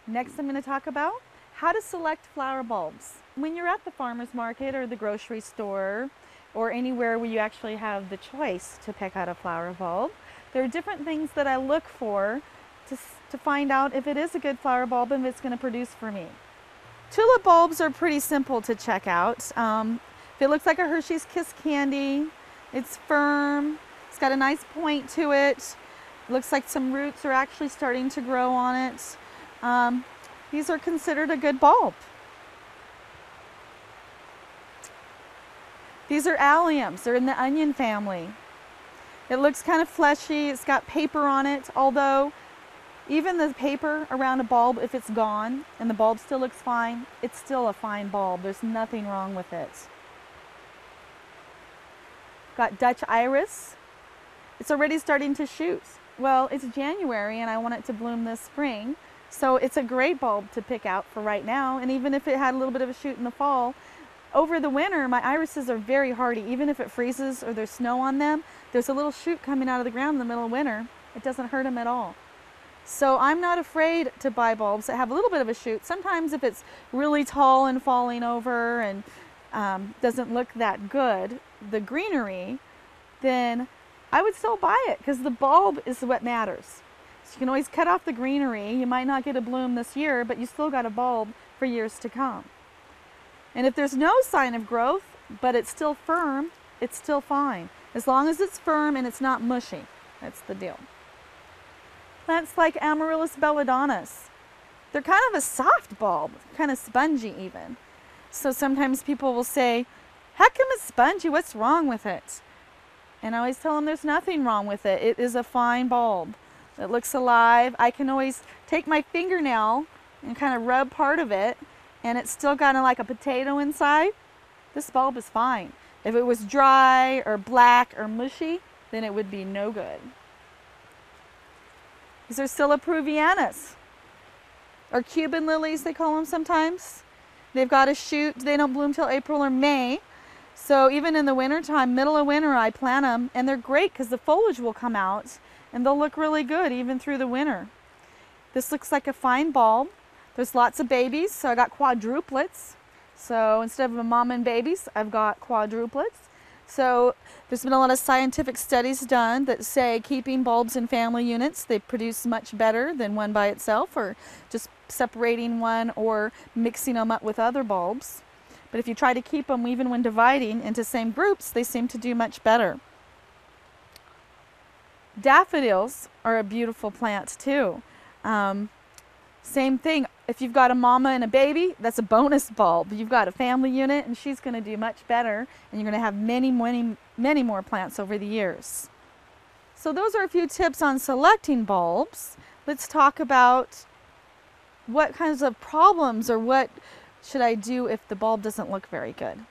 Next, I'm going to talk about how to select flower bulbs. When you're at the farmer's market or the grocery store or anywhere where you actually have the choice to pick out a flower bulb, there are different things that I look for to find out if it is a good flower bulb and if it's going to produce for me. Tulip bulbs are pretty simple to check out. If it looks like a Hershey's Kiss candy, it's firm, it's got a nice point to it, looks like some roots are actually starting to grow on it. These are considered a good bulb. These are alliums. They're in the onion family. It looks kind of fleshy. It's got paper on it, although even the paper around a bulb, if it's gone and the bulb still looks fine, it's still a fine bulb. There's nothing wrong with it. Got Dutch iris. It's already starting to shoot. Well, it's January and I want it to bloom this spring. So it's a great bulb to pick out for right now. And even if it had a little bit of a shoot in the fall, over the winter, my irises are very hardy. Even if it freezes or there's snow on them, there's a little shoot coming out of the ground in the middle of winter. It doesn't hurt them at all. So I'm not afraid to buy bulbs that have a little bit of a shoot. Sometimes if it's really tall and falling over and doesn't look that good, the greenery, then I would still buy it because the bulb is what matters. So you can always cut off the greenery. You might not get a bloom this year, but you still got a bulb for years to come. And if there's no sign of growth, but it's still firm, it's still fine. As long as it's firm and it's not mushy, that's the deal. Plants like Amaryllis belladonnas. They're kind of a soft bulb, kind of spongy even. So sometimes people will say, how come it's spongy? What's wrong with it? And I always tell them there's nothing wrong with it. It is a fine bulb. It looks alive. I can always take my fingernail and kind of rub part of it, and it's still kind of like a potato inside. This bulb is fine. If it was dry or black or mushy, then it would be no good. These are Scilla peruvianas, or Cuban lilies they call them sometimes. They've got a shoot. They don't bloom till April or May. So even in the wintertime, middle of winter, I plant them, and they're great because the foliage will come out and they'll look really good even through the winter. This looks like a fine bulb. There's lots of babies, so I got quadruplets. So instead of a mom and babies, I've got quadruplets. So there's been a lot of scientific studies done that say keeping bulbs in family units, they produce much better than one by itself, or just separating one or mixing them up with other bulbs. But if you try to keep them even when dividing into same groups, they seem to do much better. Daffodils are a beautiful plant too. Same thing, if you've got a mama and a baby, that's a bonus bulb. You've got a family unit and she's going to do much better, and you're going to have many more plants over the years. So those are a few tips on selecting bulbs. Let's talk about what kinds of problems or what should I do if the bulb doesn't look very good.